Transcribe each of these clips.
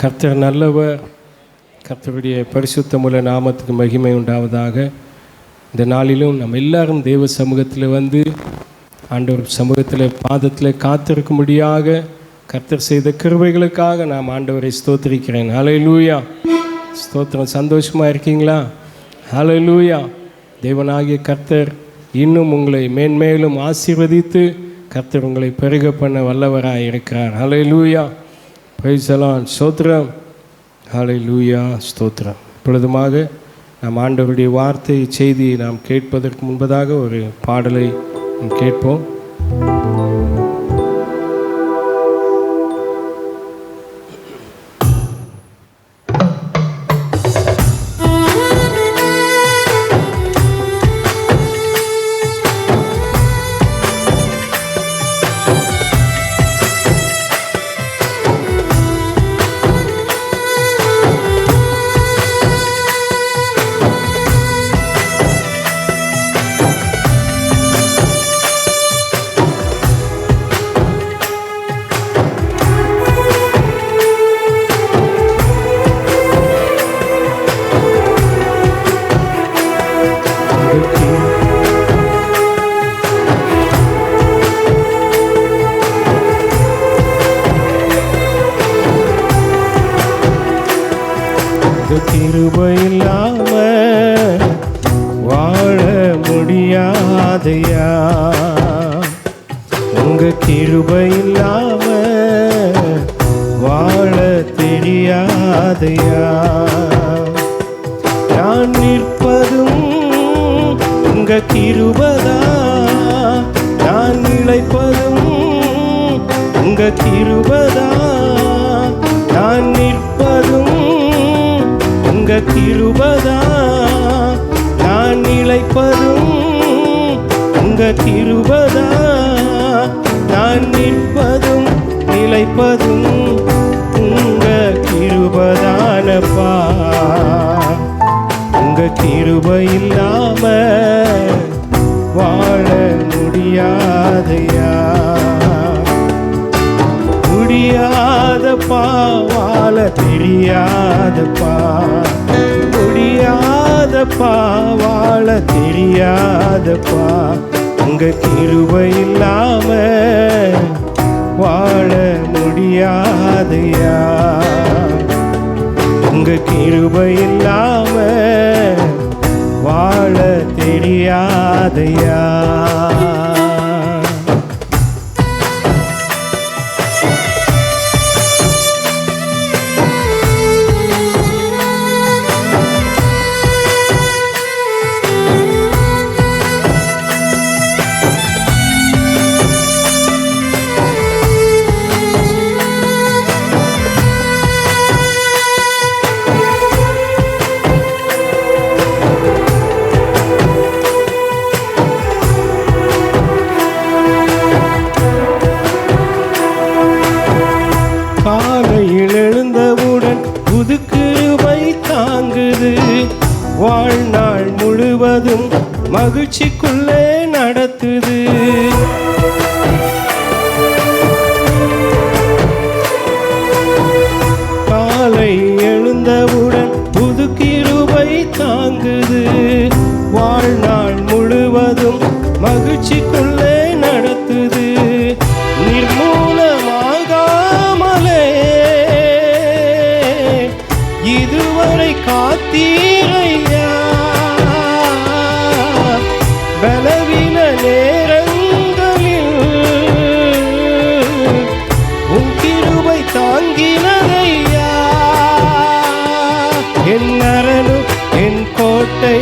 கர்த்தர் நல்லவர். கர்த்தருடைய பரிசுத்தமுள்ள நாமத்துக்கு மகிமை உண்டாவதாக. இந்த நாளிலும் நம்ம எல்லாரும் தேவ சமூகத்தில் வந்து ஆண்டவர் சமூகத்தில் பாதத்தில் காத்திருக்கும்படியாக கர்த்தர் செய்த கிருபைகளுக்காக நாம் ஆண்டவரை ஸ்தோத்திரிக்கிறேன். ஹல்லேலூயா. ஸ்தோத்திரம். சந்தோஷமாக இருக்கீங்களா? ஹல்லேலூயா. தேவனாகிய கர்த்தர் இன்னும் உங்களை மேன்மேலும் ஆசீர்வதித்து கர்த்தர் உங்களை பெருக பண்ண வல்லவராக இருக்கிறார். ஹல்லேலூயா. Praise the Lord. ஸ்தோத்திரம். ஹல்லேலூயா. ஸ்தோத்திரம். இப்பொழுதுமாக நாம் ஆண்டவருடைய வார்த்தை செய்தியை நாம் கேட்பதற்கு முன்பதாக ஒரு பாடலை நாம் கேட்போம். கிருபை இல்லாம வாழ முடியாதையா, உங்க கிருபை இல்லாம வாழ தெரியாதையா. நான் நிற்பதும் உங்க கிருபைதா, நான் நிலைப்பதும் உங்க கிருபைதா. நான் நிற்பதும் உங்க கிருபைதா, நான் நிலைப்பதும் உங்க கிருபைதா. நான் நிற்பதும் நிலைப்பதும் உங்க கிருபைதானப்பா. உங்க கிருபை இல்லாம வாழ முடியாதையா, முடியாதப்பா. வாழ தெரியாதப்பா, முடியாதப்பா. வாழ தெரியாதப்பா. உங்க கிருபை இல்லாம வாழ முடியாதையா, உங்க கிருபை இல்லாம வாழ தெரியாதையா. காலையில் எழுந்தவுடன் புது கிருபை தாங்குது, வாழ்நாள் முழுவதும் மகிழ்ச்சிக்குள்ளே நடத்துது. காலை எழுந்தவுடன் புது கிருபை தாங்குது, வாழ்நாள் முழுவதும் மகிழ்ச்சிக்குள்ளே நடத்துது. நிர்மூலமாகாமலே இதுவரை காத்தீரையா, பலவீன நேரங்களில் உன் கிருபை தாங்கினதையா. என் அரணும் என் கோட்டை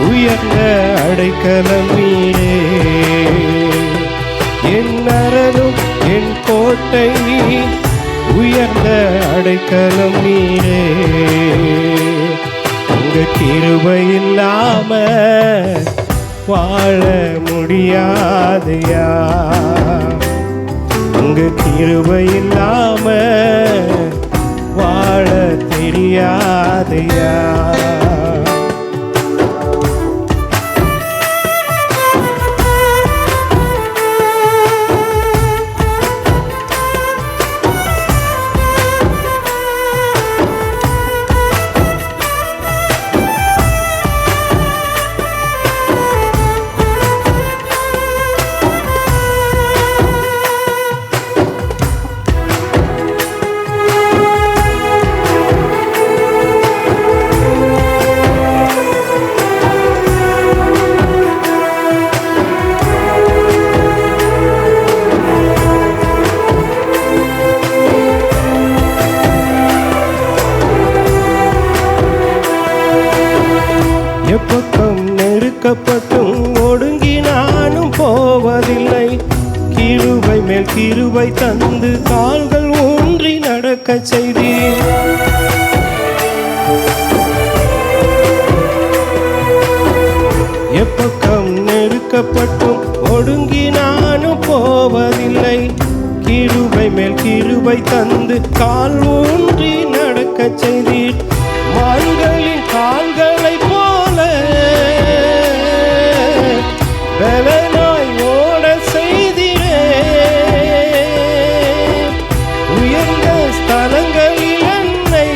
உயர்ந்த அடைக்கலம் நீரே, என் அரணும் என் கோட்டை உயர்ந்த அடைக்கலம் நீரே. உங்க கிருபை இல்லாம வாழ முடியாதையா, உங்க கிருபை இல்லாம வாழ தெரியாதையா. நெருக்கப்பட்டும் ஒடுங்கி நானும் போவதில்லை. கிருபை மேல் கிருபை தந்து கால்கள் ஊன்றி நடக்க செய்தீர். எப்பக்கம் நெருக்கப்பட்டும் ஒடுங்கி நானும் போவதில்லை. கிருபை மேல் கிருபை தந்து கால் ஊன்றி நடக்க செய்தீர். மான்களின் கால்களை போல பலனாய் ஓட செய்தீரே. உயர்ந்த ஸ்தலங்களில் என்னை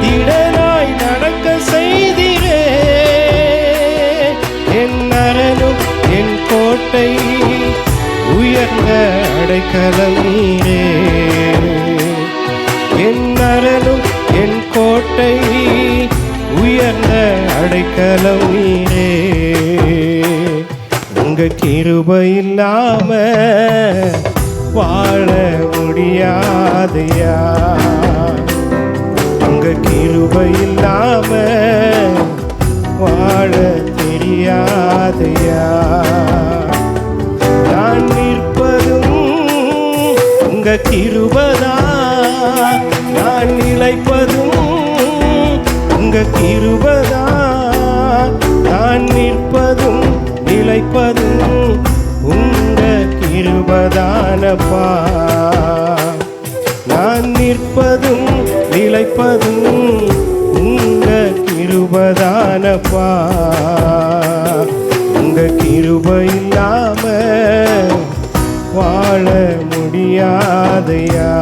திடனாய் நடக்க செய்தீரே. என் அரணும் என் கோட்டை உயர்ந்த அடைக்கலம் நீரே. என் அரணும் என் கோட்டை உயர்ந்த அடைக்கலம் நீரே. உங்க கிருபை இல்லாம வாழ முடியாதையா. உங்க கிருபை இல்லாம வாழ தெரியாதையா. நான் நிற்பதும் உங்க கிருபைதா, நான் நிலைப்பதும் உங்க கிருபைதா. நான் நிற்பதும் நிலைப்பதும் உங்க கிருபைதானப்பா. நான் நிற்பதும் நிலைப்பதும் உங்க கிருபைதானப்பா. உங்க கிருபை இல்லாம வாழ முடியாதையா.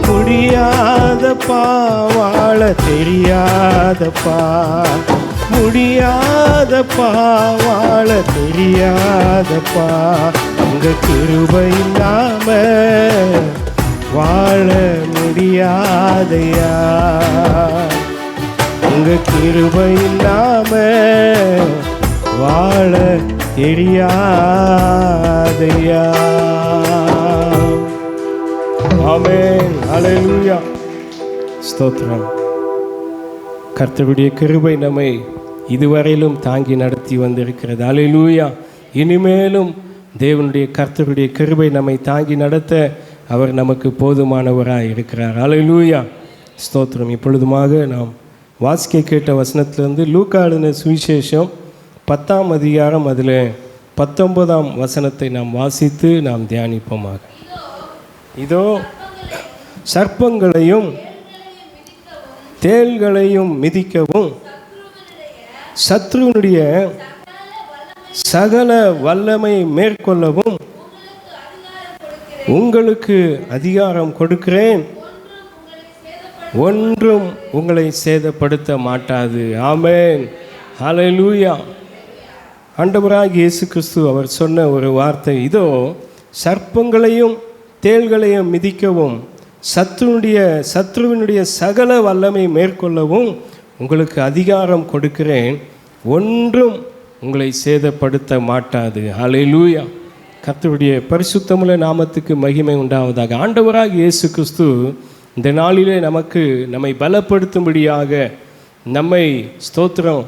முடியாதப்பா, வாழ தெரியாதப்பா. முடியாதப்பா, வாழ தெரியாதப்பா. உங்க கிருபை இல்லாம வாழ முடியாதையா. உங்க கிருபை இல்லாம வாழ தெரியாதையா. ஆமென், ஹல்லேலூயா, ஸ்தோத்திரம். கர்த்தருடைய கிருபை நம்மை இதுவரையிலும் தாங்கி நடத்தி வந்திருக்கிறது. ஹல்லேலூயா. இனிமேலும் தேவனுடைய கர்த்தருடைய கிருபை நம்மை தாங்கி நடத்த அவர் நமக்கு போதுமானவராக இருக்கிறார். ஹல்லேலூயா, ஸ்தோத்திரம். இப்பொழுதுமாக நாம் வாசிக்க கேட்ட வசனத்திலிருந்து லூக்கா எழுதின சுவிசேஷம் 10ஆம் அதிகாரம் அதில் 19ஆம் வசனத்தை நாம் வாசித்து நாம் தியானிப்போமாக. இதோ சர்ப்பங்களையும் தேள்களையும் மிதிக்கவும் சத்ருனுடைய சகல வல்லமை மேற்கொள்ளவும் உங்களுக்கு அதிகாரம் கொடுக்கிறேன். ஒன்றும் உங்களை சேதப்படுத்த மாட்டாது. ஆமென், ஹல்லேலூயா. ஆண்டவராகிய இயேசு கிறிஸ்து அவர் சொன்ன ஒரு வார்த்தை, இதோ சர்ப்பங்களையும் தேள்களையும் மிதிக்கவும் சத்ருவினுடைய சகல வல்லமை மேற்கொள்ளவும் உங்களுக்கு அதிகாரம் கொடுக்கிறேன். ஒன்றும் உங்களை சேதப்படுத்த மாட்டாது. ஹல்லேலூயா. கர்த்தருடைய பரிசுத்தமுள்ள நாமத்துக்கு மகிமை உண்டாவதாக. ஆண்டவராகிய இயேசு கிறிஸ்து இந்த நாளிலே நம்மை பலப்படுத்தும்படியாக, நம்மை ஸ்தோத்திரம்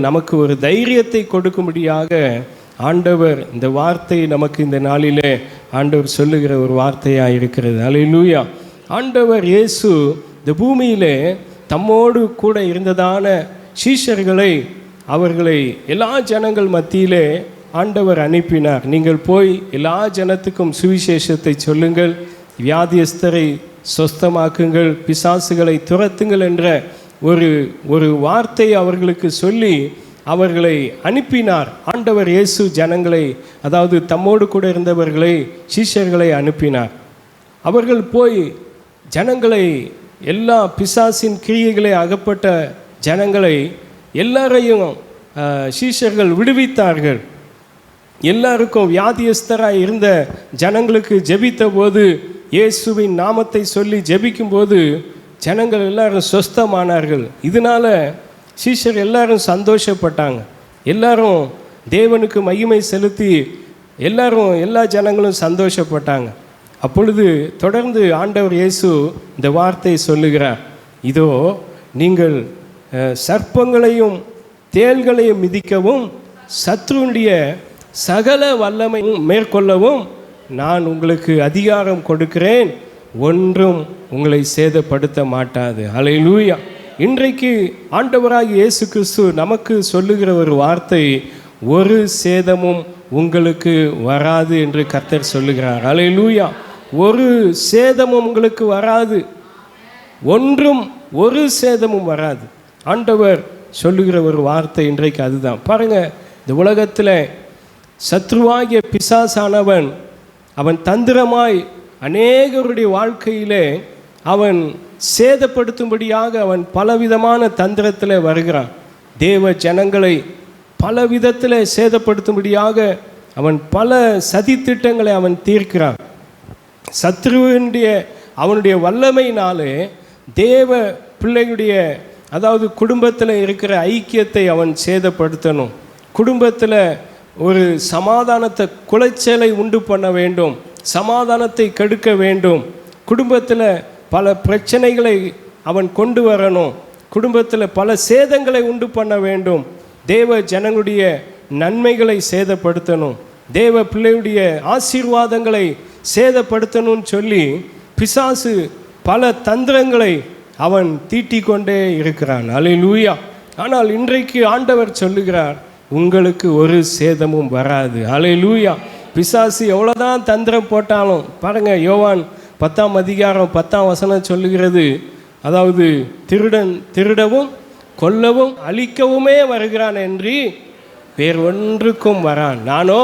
நமக்கு ஒரு தைரியத்தை கொடுக்கும்படியாக ஆண்டவர் இந்த வார்த்தை நமக்கு இந்த நாளிலே ஆண்டவர் சொல்லுகிற ஒரு வார்த்தையாக இருக்கிறது. ஹல்லேலூயா. ஆண்டவர் இயேசு இந்த பூமியிலே தம்மோடு கூட இருந்ததான சீஷர்களை அவர்களை எல்லா ஜனங்கள் மத்தியிலே ஆண்டவர் அனுப்பினார். நீங்கள் போய் எல்லா ஜனத்துக்கும் சுவிசேஷத்தை சொல்லுங்கள், வியாதியஸ்தரை சொஸ்தமாக்குங்கள், பிசாசுகளை துரத்துங்கள் என்ற ஒரு வார்த்தை அவர்களுக்கு சொல்லி அவர்களை அனுப்பினார். ஆண்டவர் இயேசு ஜனங்களை, அதாவது தம்மோடு கூட இருந்தவர்களை, சீஷர்களை அனுப்பினார். அவர்கள் போய் ஜனங்களை, எல்லா பிசாசின் கிரியைகளை அகப்பட்ட ஜனங்களை எல்லாரையும் சீஷர்கள் விடுவித்தார்கள். எல்லாருக்கும் வியாதியஸ்தராய் இருந்த ஜனங்களுக்கு ஜெபித்த போது, இயேசுவின் நாமத்தை சொல்லி ஜெபிக்கும் போது ஜனங்கள் எல்லாரும் சொஸ்தமானார்கள். இதனால் சீஷர் எல்லாரும் சந்தோஷப்பட்டாங்க. எல்லாரும் தேவனுக்கு மகிமை செலுத்தி எல்லா ஜனங்களும் சந்தோஷப்பட்டாங்க. அப்பொழுது தொடர்ந்து ஆண்டவர் இயேசு இந்த வார்த்தை சொல்லுகிறார், இதோ நீங்கள் சர்ப்பங்களையும் தேள்களையும் மிதிக்கவும் சத்ருனுடைய சகல வல்லமையும் மேற்கொள்ளவும் நான் உங்களுக்கு அதிகாரம் கொடுக்கிறேன், ஒன்றும் உங்களை சேதப்படுத்த மாட்டாது. ஹல்லேலூயா. இன்றைக்கு ஆண்டவராகிய இயேசு கிறிஸ்து நமக்கு சொல்லுகிற ஒரு வார்த்தை, ஒரு சேதமும் உங்களுக்கு வராது என்று கர்த்தர் சொல்லுகிறார். ஹல்லேலூயா. ஒரு சேதமும் உங்களுக்கு வராது, ஒன்றும் ஒரு சேதமும் வராது. ஆண்டவர் சொல்லுகிற ஒரு வார்த்தை இன்றைக்கு அதுதான். பாருங்கள், இந்த உலகத்தில் சத்ருவாகிய பிசாசானவன் அவன் தந்திரமாய் அநேகருடைய வாழ்க்கையிலே அவன் சேதப்படுத்தும்படியாக அவன் பலவிதமான தந்திரத்தில் வருகிறான். தேவ ஜனங்களை பல விதத்தில் சேதப்படுத்தும்படியாக அவன் பல சதித்திட்டங்களை அவன் தீர்க்கிறான். சத்ருவனுடைய அவனுடைய வல்லமையினாலே தேவ பிள்ளைகளுடைய, அதாவது குடும்பத்தில் இருக்கிற ஐக்கியத்தை அவன் சேதப்படுத்தணும். குடும்பத்தில் ஒரு சமாதானத்தை, குலைச்சலை உண்டு பண்ண வேண்டும், சமாதானத்தை கெடுக்க வேண்டும். குடும்பத்தில் பல பிரச்சனைகளை அவன் கொண்டு வரணும். குடும்பத்தில் பல சேதங்களை உண்டு பண்ண வேண்டும். தேவ ஜனங்களுடைய நன்மைகளை சேதப்படுத்தணும், தேவ பிள்ளையுடைய ஆசீர்வாதங்களை சேதப்படுத்தணும்னு சொல்லி பிசாசு பல தந்திரங்களை அவன் தீட்டிக் கொண்டே இருக்கிறான். அல்லேலூயா. ஆனால் இன்றைக்கு ஆண்டவர் சொல்லுகிறார், உங்களுக்கு ஒரு சேதமும் வராது. அல்லேலூயா. பிசாசு எவ்வளோதான் தந்திரம் போட்டாலும் பாருங்கள், யோவான் 10ஆம் அதிகாரம் 10ஆம் வசனம் சொல்லுகிறது, அதாவது திருடன் திருடவும் கொல்லவும் அழிக்கவுமே வருகிறான் என்று வேறு ஒன்றுக்கும் வரான், நானோ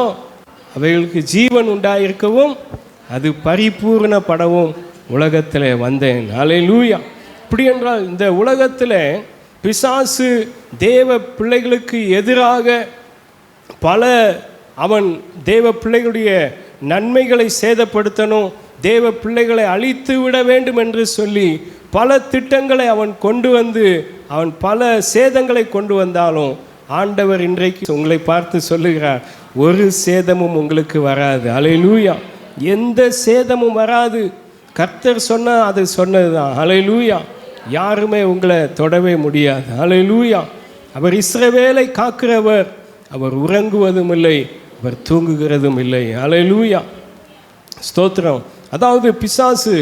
அவைகளுக்கு ஜீவன் உண்டாயிருக்கவும் அது பரிபூர்ணப்படவும் உலகத்தில் வந்தேன். அல்லேலூயா. இப்படி என்றால் இந்த உலகத்தில் பிசாசு தேவ பிள்ளைகளுக்கு எதிராக பல அவன் தேவ பிள்ளைகளுடைய நன்மைகளை சேதப்படுத்தணும், தேவ பிள்ளைகளை அழித்து விட வேண்டும் என்று சொல்லி பல திட்டங்களை அவன் கொண்டு வந்து அவன் பல சேதங்களை கொண்டு வந்தாலும் ஆண்டவர் இன்றைக்கு உங்களை பார்த்து சொல்லுகிறார், ஒரு சேதமும் உங்களுக்கு வராது. அல்லேலூயா. எந்த சேதமும் வராது. கர்த்தர் சொன்னால் அது சொன்னது தான். அல்லேலூயா. யாருமே உங்களை தொடவே முடியாது. அல்லேலூயா. அவர் இஸ்ரவேலை காக்கிறவர், அவர் உறங்குவதும் இல்லை, அவர் தூங்குகிறதும் இல்லை. அல்லேலூயா. ஸ்தோத்திரம். அதாவது பிசாசு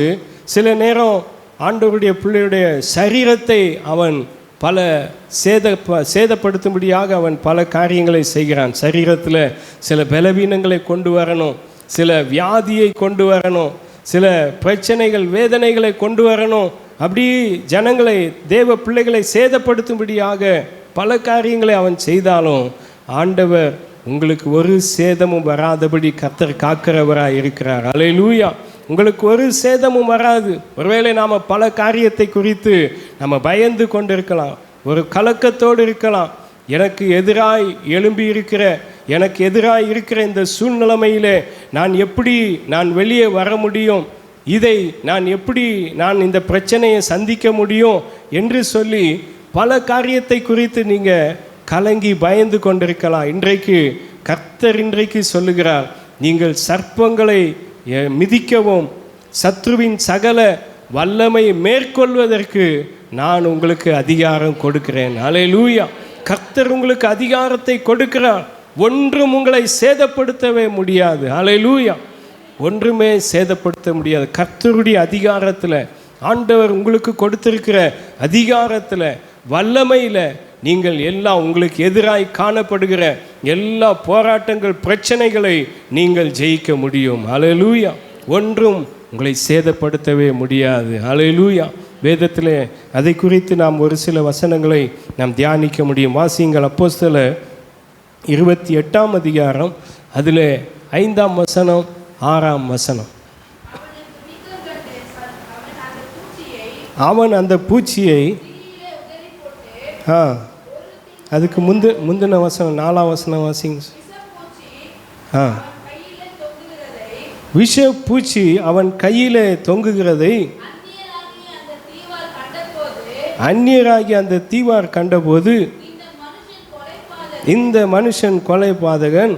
சில நேரம் ஆண்டவருடைய பிள்ளையுடைய சரீரத்தை அவன் பல சேதப்படுத்தும்படியாக அவன் பல காரியங்களை செய்கிறான். சரீரத்தில் சில பலவீனங்களை கொண்டு வரணும், சில வியாதியை கொண்டு வரணும், சில பிரச்சனைகள் வேதனைகளை கொண்டு வரணும். அப்படி ஜனங்களை தேவ பிள்ளைகளை சேதப்படுத்தும்படியாக பல காரியங்களை அவன் செய்தாலும் ஆண்டவர் உங்களுக்கு ஒரு சேதமும் வராதபடி கர்த்தர் காக்கிறவராக இருக்கிறார். அல்லேலூயா. உங்களுக்கு ஒரு சேதமும் வராது. ஒருவேளை நாம் பல காரியத்தை குறித்து நம்ம பயந்து கொண்டு இருக்கலாம், ஒரு கலக்கத்தோடு இருக்கலாம். எனக்கு எதிராய் எழும்பி இருக்கிற, எனக்கு எதிராய் இருக்கிற இந்த சூழ்நிலைமையிலே நான் வெளியே வர முடியும், இதை நான் இந்த பிரச்சனையை சந்திக்க முடியும் என்று சொல்லி பல காரியத்தை குறித்து நீங்கள் கலங்கி பயந்து கொண்டிருக்கலாம். இன்றைக்கு கர்த்தர் இன்றைக்கு சொல்லுகிறார், நீங்கள் சர்ப்பங்களை மிதிக்கவும் சத்ருவின் சகல வல்லமை மேற்கொள்வதற்கு நான் உங்களுக்கு அதிகாரம் கொடுக்கிறேன். அல்லேலூயா. கர்த்தர் உங்களுக்கு அதிகாரத்தை கொடுக்கிறார். ஒன்றும் உங்களை சேதப்படுத்தவே முடியாது. அல்லேலூயா. ஒன்றுமே சேதப்படுத்த முடியாது. கர்த்தருடைய அதிகாரத்தில், ஆண்டவர் உங்களுக்கு கொடுத்திருக்கிற அதிகாரத்தில், வல்லமையில் நீங்கள் எல்லாம் உங்களுக்கு எதிராய் காணப்படுகிற எல்லா போராட்டங்கள் பிரச்சனைகளை நீங்கள் ஜெயிக்க முடியும். அல்லேலூயா. ஒன்றும் உங்களை சேதப்படுத்தவே முடியாது. அல்லேலூயா. வேதத்தில் அதை குறித்து நாம் ஒரு சில வசனங்களை நாம் தியானிக்க முடியும். வாசியுங்கள். அப்போஸ்தலர் 28ஆம் அதிகாரம், அதில் 5ஆம் வசனம் 6ஆம் வசனம். அவன் அந்த பூச்சியை அதுக்கு முந்தின வசனம் 4ஆம் வசனம் வாசிங்க. விஷ பூச்சி அவன் கையிலே தொங்குகிறதை அந்நியராகி அந்த தீவார் கண்டபோது, இந்த மனுஷன் கொலை பாதகன்,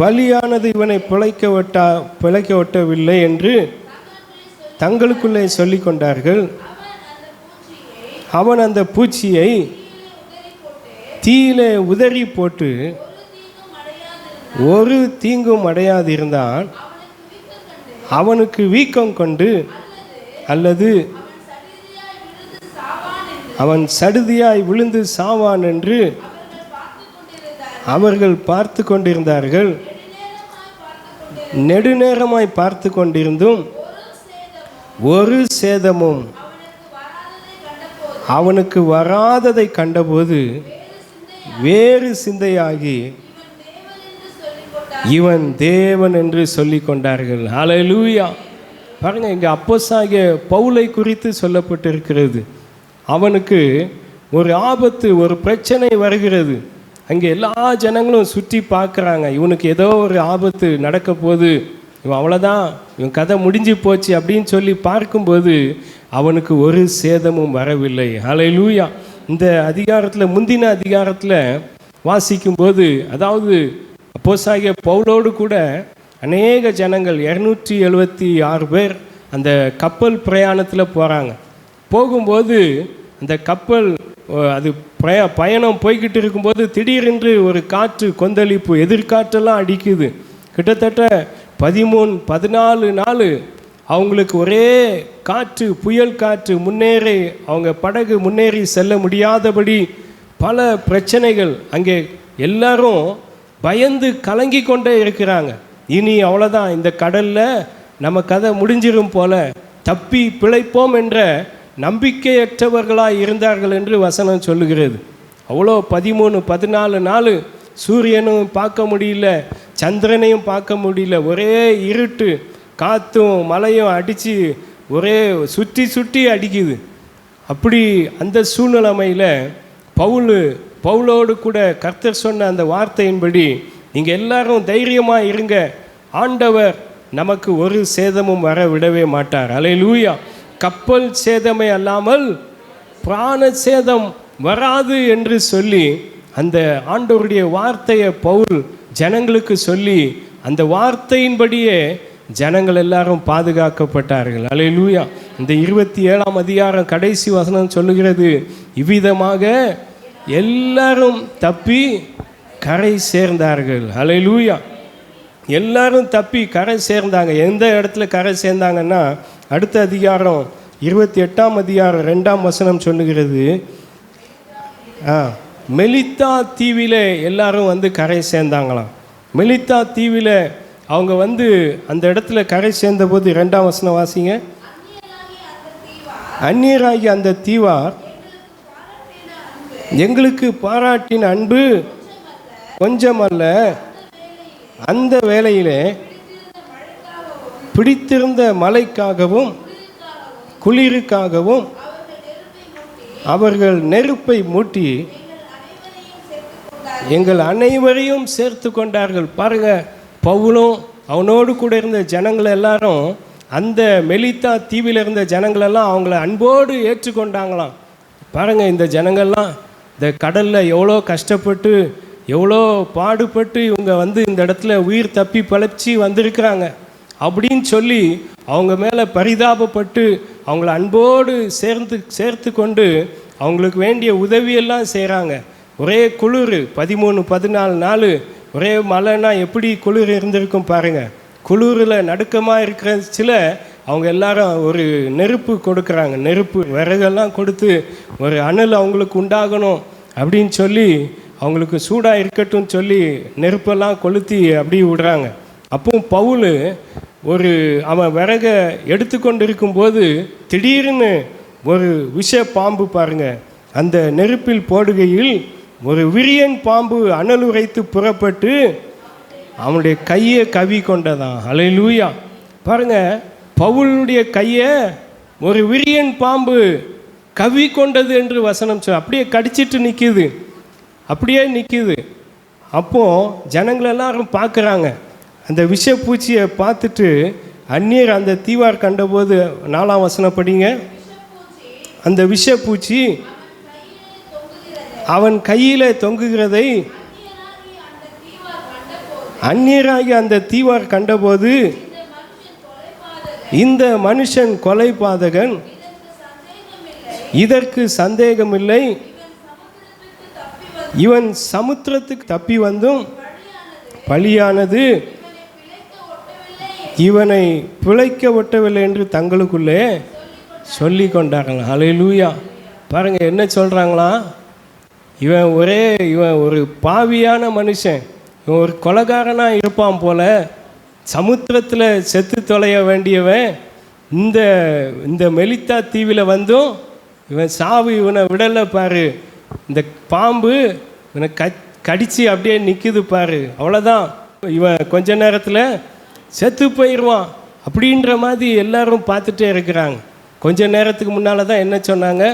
பலியானது இவனை பிழைக்க ஒட்டவில்லை என்று தங்களுக்குள்ளே சொல்லி கொண்டார்கள், அவன் அந்த பூச்சியை தீயிலே உதறி போட்டு ஒரு தீங்கும் அடையாதிருந்தான் அவனுக்கு வீக்கம் கொண்டு அல்லது அவன் சடுதியாய் விழுந்து சாவான் என்று அவர்கள் பார்த்து கொண்டிருந்தார்கள். நெடுநேரமாய் பார்த்து கொண்டிருந்தும் ஒரு சேதமும் அவனுக்கு வராததை கண்டபோது வேறு சிந்தையாகி இவன் தேவன் என்று சொல்லி கொண்டார்கள். ஹல்லேலூயா. பாருங்க, இங்கே அப்போஸ்தலனாகிய பவுலை குறித்து சொல்லப்பட்டிருக்கிறது. அவனுக்கு ஒரு ஆபத்து, ஒரு பிரச்சனை வருகிறது. அங்கே எல்லா ஜனங்களும் சுற்றி பார்க்குறாங்க, இவனுக்கு ஏதோ ஒரு ஆபத்து நடக்க போகுது, இவன் அவ்வளோதான், இவன் கதை முடிஞ்சு போச்சு அப்படின்னு சொல்லி பார்க்கும்போது அவனுக்கு ஒரு சேதமும் வரவில்லை. ஹல்லேலூயா. இந்த அதிகாரத்தில், முந்தின அதிகாரத்தில் வாசிக்கும்போது, அதாவது அப்போஸ்தலனாகிய பவுலோடு கூட அநேக ஜனங்கள் 276 பேர் அந்த கப்பல் பிரயாணத்தில் போகிறாங்க. போகும்போது அந்த கப்பல் அது பயணம் போய்கிட்டு இருக்கும்போது திடீரென்று ஒரு காற்று கொந்தளிப்பு, எதிர்காற்றெல்லாம் அடிக்குது. கிட்டத்தட்ட 13-14 நாள் அவங்களுக்கு ஒரே காற்று, புயல் காற்று, முன்னேறி அவங்க படகு முன்னேறி செல்ல முடியாதபடி பல பிரச்சனைகள். அங்கே எல்லாரும் பயந்து கலங்கி கொண்டே இருக்கிறாங்க. இனி அவ்வளோதான், இந்த கடலில் நம்ம கதை முடிஞ்சிரும் போல, தப்பி பிழைப்போம் என்ற நம்பிக்கையற்றவர்களாக இருந்தார்கள் என்று வசனம் சொல்லுகிறது. அவ்வளோ 13-14 நாள் சூரியனும் பார்க்க முடியல, சந்திரனையும் பார்க்க முடியல, ஒரே இருட்டு, காற்றும் மழையும் அடித்து ஒரே சுற்றி சுற்றி அடிக்குது. அப்படி அந்த சூழ்நிலைமையில் பவுலோடு கூட கர்த்தர் சொன்ன அந்த வார்த்தையின்படி, நீங்கள் எல்லாரும் தைரியமாக இருங்க, ஆண்டவர் நமக்கு ஒரு சேதமும் வர விடவே மாட்டார். அல்லேலூயா. கப்பல் சேதமே அல்லாமல் பிராண சேதம் வராது என்று சொல்லி அந்த ஆண்டவருடைய வார்த்தையை பவுல் ஜனங்களுக்கு சொல்லி, அந்த வார்த்தையின்படியே ஜனங்கள் எல்லாரும் பாதுகாக்கப்பட்டார்கள். அல்லேலூயா. இந்த 27ஆம் அதிகாரம் கடைசி வசனம் சொல்லுகிறது, இவ்விதமாக எல்லாரும் தப்பி கரை சேர்ந்தார்கள். அல்லேலூயா. எல்லாரும் தப்பி கரை சேர்ந்தாங்க. எந்த இடத்துல கரை சேர்ந்தாங்கன்னா, அடுத்த அதிகாரம் 28ஆம் அதிகாரம் 2ஆம் வசனம் சொல்லுகிறது, மெலித்தா தீவிலே எல்லாரும் வந்து கரை சேர்ந்தாங்களாம். மெலித்தா தீவிலே அவங்க வந்து அந்த இடத்துல கரை சேர்ந்த போது 2ஆம் வசனம் வாசிங்க. அந்நியராகி அந்த தீவார் எங்களுக்கு பாராட்டின அன்பு கொஞ்சமல்ல, அந்த வேளையிலே பிடித்திருந்த மழைக்காகவும் குளிருக்காகவும் அவர்கள் நெருப்பை மூட்டி எங்கள் அனைவரையும் சேர்த்து கொண்டார்கள். பாருங்க, பவுலும் அவனோடு கூட இருந்த ஜனங்கள் எல்லாரும், அந்த மெலித்தா தீவில் இருந்த ஜனங்களெல்லாம் அவங்கள அன்போடு ஏற்றுக்கொண்டாங்களாம். பாருங்கள், இந்த ஜனங்கள்லாம் இந்த கடலில் எவ்வளோ கஷ்டப்பட்டு எவ்வளோ பாடுபட்டு இவங்க வந்து இந்த இடத்துல உயிர் தப்பி பிழைச்சி வந்திருக்கிறாங்க அப்படின்னு சொல்லி அவங்க மேலே பரிதாபப்பட்டு அவங்கள அன்போடு சேர்த்து கொண்டு அவங்களுக்கு வேண்டிய உதவியெல்லாம் செய்கிறாங்க. ஒரே குளிர், 13-14 நாள் ஒரே மழைனா எப்படி குளிர் இருந்திருக்கும் பாருங்கள். குளிரில் நடுக்கமாக இருக்கிற சில அவங்க எல்லாரும் ஒரு நெருப்பு கொடுக்குறாங்க, நெருப்பு விறகெல்லாம் கொடுத்து ஒரு அனல் அவங்களுக்கு உண்டாகணும் அப்படின்னு சொல்லி, அவங்களுக்கு சூடாக இருக்கட்டும் சொல்லி நெருப்பெல்லாம் கொளுத்தி அப்படி விடுறாங்க. அப்போ பவுல் அவன் விறகை எடுத்துக்கொண்டு இருக்கும்போது திடீர்னு ஒரு விஷ பாம்பு பாருங்க, அந்த நெருப்பில் போடுகையில் ஒரு விரியன் பாம்பு அனல் உரைத்து புறப்பட்டு அவனுடைய கையை கவி கொண்டதான். அல்லேலூயா. பாருங்க, பவுலுடைய கையை ஒரு விரியன் பாம்பு கவி கொண்டது என்று வசனம் அப்படியே கடிச்சிட்டு நிற்கிது, அப்படியே நிற்கிது. அப்போது ஜனங்கள் எல்லாரும் பார்க்குறாங்க. அந்த விஷப்பூச்சியை பார்த்துட்டு அந்நியர் அந்த தீவார் கண்டபோது 4ஆம் வசனம் படிங்க. அந்த விஷப்பூச்சி அவன் கையில் தொங்குகிறதை அந்நியராகி அந்த தீவார் கண்டபோது இந்த மனுஷன் கொலைபாதகன், இதற்கு சந்தேகமில்லை. இவன் சமுத்திரத்துக்கு தப்பி வந்தும் பலியானது இவனை பிழைக்க ஒட்டவில்லை என்று தங்களுக்குள்ளே சொல்லி கொண்டார்களாம். ஹல்லேலூயா. பாருங்க என்ன சொல்கிறாங்களா, இவன் ஒரு பாவியான மனுஷன், இவன் ஒரு கொலைகாரனாக இருப்பான் போல, சமுத்திரத்தில் செத்து தொலைய வேண்டியவன் இந்த மெலித்தா தீவில் வந்தும் இவன் சாவு இவனை விடலை பாரு, இந்த பாம்பு இவனை கடித்து அப்படியே நிற்குது பாரு, அவ்வளோதான், இவன் கொஞ்ச நேரத்தில் செத்து போயிடுவான் அப்படின்ற மாதிரி எல்லாரும் பார்த்துட்டே இருக்கிறாங்க. கொஞ்ச நேரத்துக்கு முன்னால் தான் என்ன சொன்னாங்க,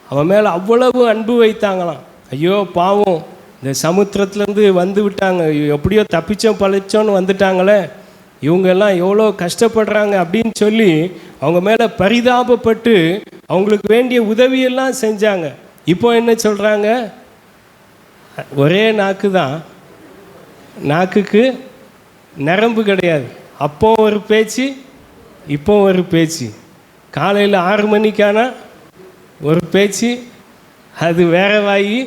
அவன் மேலே அவ்வளவு அன்பு வைத்தாங்களாம். ஐயோ பாவம், இந்த சமுத்திரத்துலேருந்து வந்து விட்டாங்க, எப்படியோ தப்பிச்சோம் பழிச்சோன்னு வந்துட்டாங்களே, இவங்கெல்லாம் எவ்வளோ கஷ்டப்படுறாங்க அப்படின்னு சொல்லி அவங்க மேலே பரிதாபப்பட்டு அவங்களுக்கு வேண்டிய உதவியெல்லாம் செஞ்சாங்க. இப்போ என்ன சொல்கிறாங்க, ஒரே நாக்கு தான், நாக்குக்கு நரம்பு கிடையாது. அப்போ ஒரு பேச்சு, இப்போ ஒரு பேச்சு. காலையில் 6 மணிக்கான ஒரு பேச்சு, அது வேற வாயி,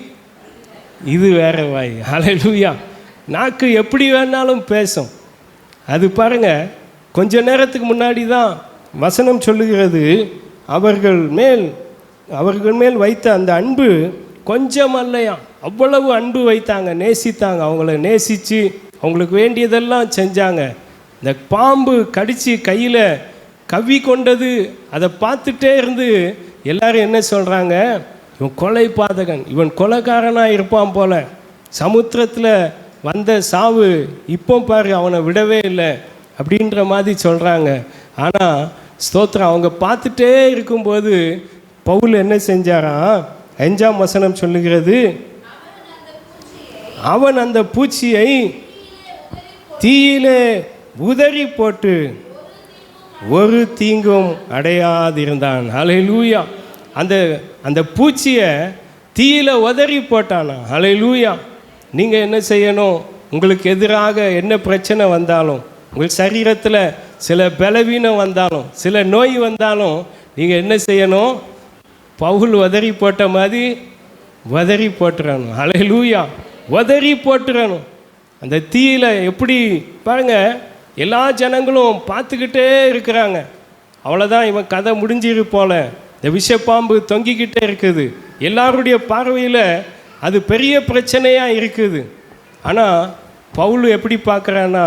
இது வேற வாயி. ஹல்லேலூயா. நாக்கு எப்படி வேணாலும் பேசும். அது பாருங்க, கொஞ்ச நேரத்துக்கு முன்னாடி தான் வசனம் சொல்லுகிறது, அவர்கள் மேல் வைத்த அந்த அன்பு கொஞ்சம் அல்லையா, அவ்வளவு அன்பு வைத்தாங்க, நேசித்தாங்க, அவங்கள நேசித்து அவங்களுக்கு வேண்டியதெல்லாம் செஞ்சாங்க. இந்த பாம்பு கடித்து கையில் கவ்வி கொண்டது அதை பார்த்துட்டே இருந்து எல்லாரும் என்ன சொல்கிறாங்க, இவன் கொலைபாதகன், இவன் கொலைகாரனாக இருப்பான் போல, சமுத்திரத்தில் வந்த சாவு இப்போ பாரு அவனை விடவே இல்லை அப்படின்ற மாதிரி சொல்கிறாங்க. ஆனால் ஸ்தோத்திரம், அவங்க பார்த்துட்டே இருக்கும்போது பவுல் என்ன செஞ்சாராம், 5ஆம் வசனம் சொல்லுகிறது, அவன் அந்த பூச்சியை தீயிலே உதறி போட்டு ஒரு தீங்கும் அடையாதிருந்தான். ஹல்லேலூயா. அந்த பூச்சியை தீயில உதறி போட்டானா. ஹல்லேலூயா. நீங்கள் என்ன செய்யணும், உங்களுக்கு எதிராக என்ன பிரச்சனை வந்தாலும், உங்கள் சரீரத்தில் சில பலவீனம் வந்தாலும், சில நோய் வந்தாலும், நீங்கள் என்ன செய்யணும், பவுல் உதறி போட்ட மாதிரி உதறி போட்டுறணும். ஹல்லேலூயா. உதறி போட்டுறணும். அந்த தீயில எப்படி பாருங்க, எல்லா ஜனங்களும் பார்த்துக்கிட்டே இருக்கிறாங்க, அவ்வளோதான், இவன் கதை முடிஞ்சிரு போல, இந்த விஷப்பாம்பு தொங்கிக்கிட்டே இருக்குது, எல்லாருடைய பார்வையில் அது பெரிய பிரச்சனையாக இருக்குது. ஆனால் பவுல் எப்படி பார்க்குறான்னா,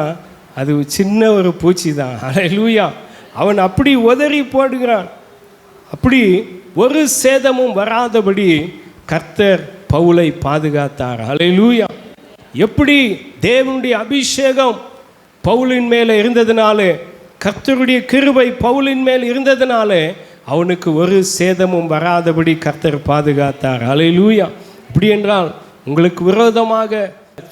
அது சின்ன ஒரு பூச்சி தான். ஹல்லேலூயா. அவன் அப்படி உதறி போடுகிறான். அப்படி ஒரு சேதமும் வராதபடி கர்த்தர் பவுலை பாதுகாத்தார். ஹல்லேலூயா. எப்படி தேவனுடைய அபிஷேகம் பவுலின் மேலே இருந்ததுனாலே, கர்த்தருடைய கிருபை பவுலின் மேல் இருந்ததுனாலே அவனுக்கு ஒரு சேதமும் வராதபடி கர்த்தர் பாதுகாத்தார். ஹல்லேலூயா. இப்படி என்றால் உங்களுக்கு விரோதமாக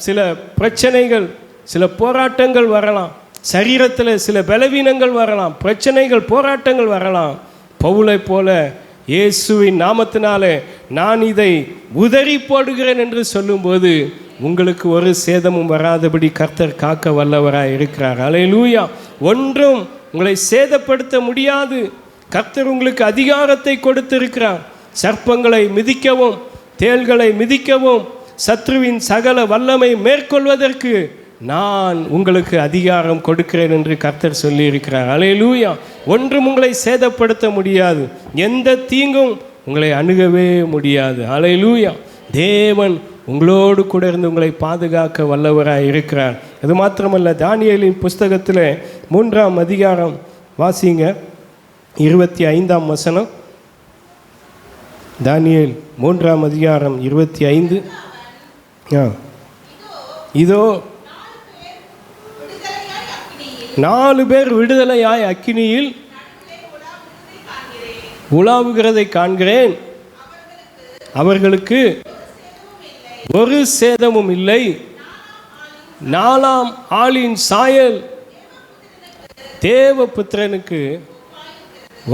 சில பிரச்சனைகள், சில போராட்டங்கள் வரலாம், சரீரத்தில் சில பலவீனங்கள் வரலாம், பிரச்சனைகள் போராட்டங்கள் வரலாம். பவுலை போல இயேசுவின் நாமத்தினாலே நான் இதை உதறி போடுகிறேன் என்று சொல்லும்போது உங்களுக்கு ஒரு சேதமும் வராதபடி கர்த்தர் காக்க வல்லவராய் இருக்கிறார். ஹல்லேலூயா. ஒன்றும் உங்களை சேதப்படுத்த முடியாது. கர்த்தர் உங்களுக்கு அதிகாரத்தை கொடுத்திருக்கிறார். சர்ப்பங்களை மிதிக்கவும் தேள்களை மிதிக்கவும் சத்ருவின் சகல வல்லமை மேற்கொள்வதற்கு நான் உங்களுக்கு அதிகாரம் கொடுக்கிறேன் என்று கர்த்தர் சொல்லி இருக்கிறார். ஹல்லேலூயா. ஒன்றும் உங்களை சேதப்படுத்த முடியாது. எந்த தீங்கும் உங்களை அணுகவே முடியாது. ஹல்லேலூயா. தேவன் உங்களோடு கூட இருந்து உங்களை பாதுகாக்க வல்லவராய் இருக்கிறார். அது மாத்திரமல்ல, தானியேலின் புஸ்தகத்தில் 3ஆம் அதிகாரம் வாசிங்க, 25ஆம் வசனம். தானியேல் 3ஆம் அதிகாரம் 25. இதோ 4 பேர் விடுதலையாய் அக்கினியில் உலாவுகிறதை காண்கிறேன். அவர்களுக்கு ஒரு சேதமும் இல்லை. 4ஆம் ஆளின் சாயல் தேவபுத்திரனுக்கு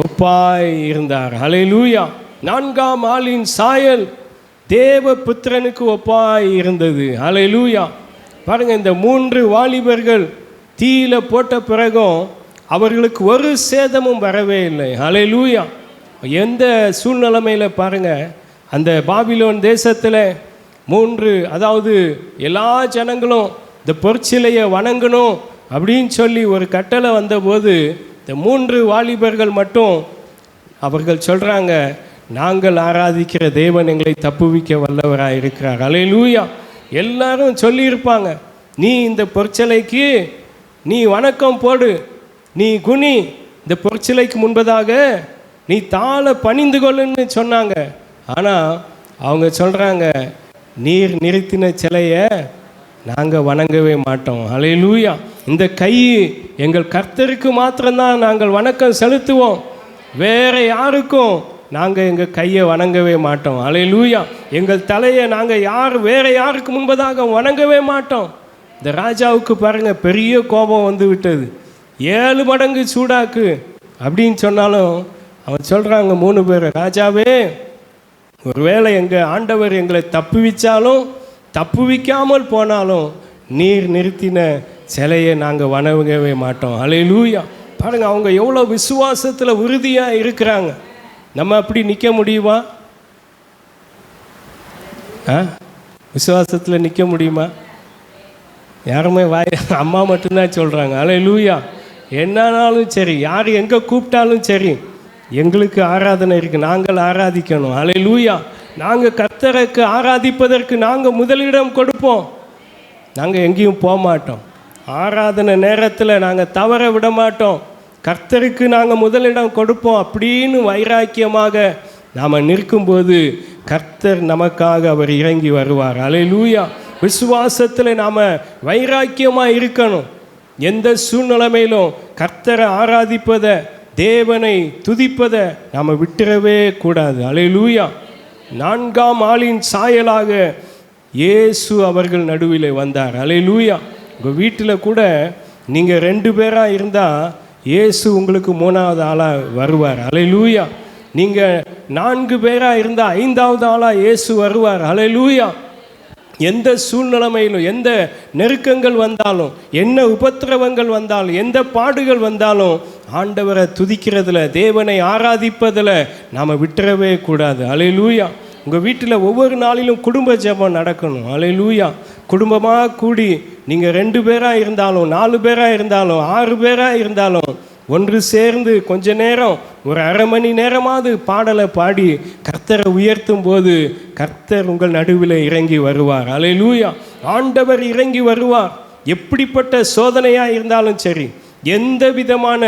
ஒப்பாய் இருந்தார். ஹல்லேலூயா. 4ஆம் ஆளின் சாயல் தேவபுத்திரனுக்கு ஒப்பாய் இருந்தது. ஹல்லேலூயா. பாருங்க, இந்த 3 வாலிபர்கள் தீயில போட்ட பிறகும் அவர்களுக்கு ஒரு சேதமும் வரவே இல்லை. ஹல்லேலூயா. எந்த சூழ்நிலைமையில் பாருங்கள், அந்த பாபிலோன் தேசத்தில் 3 அதாவது எல்லா ஜனங்களும் இந்த பொற்சிலையை வணங்கணும் அப்படின்னு சொல்லி ஒரு கட்டளை வந்தபோது இந்த 3 வாலிபர்கள் மட்டும் அவர்கள் சொல்கிறாங்க, நாங்கள் ஆராதிக்கிற தேவன் எங்களை தப்புவிக்க வல்லவராக இருக்கிறார். ஹல்லேலூயா. எல்லாரும் சொல்லியிருப்பாங்க, நீ இந்த பொற்சிலைக்கு நீ வணக்கம் போடு, நீ குனி, இந்த பொற்சிலைக்கு முன்பதாக நீ தாழ பணிந்து கொள்ளுன்னு சொன்னாங்க. ஆனால் அவங்க சொல்கிறாங்க, நீர் நிறுத்தின சிலையை நாங்கள் வணங்கவே மாட்டோம். ஹல்லேலூயா. இந்த கை எங்கள் கர்த்தருக்கு மாத்திரம்தான் நாங்கள் வணக்கம் செலுத்துவோம், வேறு யாருக்கும் நாங்கள் எங்கள் கையை வணங்கவே மாட்டோம். ஹல்லேலூயா. எங்கள் தலையை நாங்கள் வேறு யாருக்கு முன்பதாக வணங்கவே மாட்டோம். இந்த ராஜாவுக்கு பாருங்கள் பெரிய கோபம் வந்து விட்டது. 7 மடங்கு சூடாக்கு அப்படின்னு சொன்னாலும் அவன் சொல்கிறாங்க 3 பேர், ராஜாவே, ஒருவேளை எங்கள் ஆண்டவர் எங்களை தப்புவிச்சாலும் தப்புவிக்காமல் போனாலும் நீர் நிறுத்தின சிலையை நாங்கள் வணங்கவே மாட்டோம். ஹல்லேலூயா. பாருங்கள், அவங்க எவ்வளோ விசுவாசத்தில் உறுதியாக இருக்கிறாங்க. நம்ம அப்படி நிற்க முடியுமா? விசுவாசத்தில் நிற்க முடியுமா? யாருமே அம்மா மட்டும்தான் சொல்கிறாங்க. ஹல்லேலூயா. என்னானாலும் சரி, யார் எங்கே கூப்பிட்டாலும் சரி, எங்களுக்கு ஆராதனை இருக்குது, நாங்கள் ஆராதிக்கணும். ஹல்லேலூயா. நாங்கள் கர்த்தருக்கு ஆராதிப்பதற்கு நாங்கள் முதலிடம் கொடுப்போம், நாங்கள் எங்கேயும் போக மாட்டோம். ஆராதனை நேரத்தில் நாங்கள் தவற விட மாட்டோம், கர்த்தருக்கு நாங்கள் முதலிடம் கொடுப்போம் அப்படின்னு வைராக்கியமாக நாம் நிற்கும்போது கர்த்தர் நமக்காக அவர் இறங்கி வருவார். ஹல்லேலூயா. விசுவாசத்தில் நாம் வைராக்கியமாக இருக்கணும். எந்த சூழ்நிலைமையிலும் கர்த்தரை ஆராதிப்பதை, தேவனை துதிப்பதை நாம் விட்டுறவே கூடாது. ஹல்லேலூயா. 4ஆம் ஆளின் சாயலாக இயேசு அவர்கள் நடுவில் வந்தார். ஹல்லேலூயா. உங்கள் வீட்டில் கூட நீங்கள் 2 பேராக இருந்தால் இயேசு உங்களுக்கு 3ஆவது ஆளாக வருவார். ஹல்லேலூயா. நீங்கள் 4 பேராக இருந்தால் 5ஆவது ஆளாக இயேசு வருவார். ஹல்லேலூயா. எந்த சூழ்நிலைமையிலும், எந்த நெருக்கங்கள் வந்தாலும், என்ன உபத்திரவங்கள் வந்தாலும், எந்த பாடுகள் வந்தாலும் ஆண்டவரை துதிக்கிறதுல, தேவனை ஆராதிப்பதில் நாம் விட்டுறவே கூடாது. ஹல்லேலூயா. உங்கள் வீட்டில் ஒவ்வொரு நாளிலும் குடும்ப ஜெபம் நடக்கணும். ஹல்லேலூயா. குடும்பமாக கூடி நீங்கள் 2 பேராக இருந்தாலும், 4 பேராக இருந்தாலும், 6 பேராக இருந்தாலும் ஒன்று சேர்ந்து கொஞ்ச நேரம், ஒரு அரை மணி நேரமாவது பாடலை பாடி கர்த்தரை உயர்த்தும் போது கர்த்தர் உங்கள் நடுவில் இறங்கி வருவார். ஹல்லேலூயா. ஆண்டவர் இறங்கி வருவார். எப்படிப்பட்ட சோதனையாக இருந்தாலும் சரி, எந்த விதமான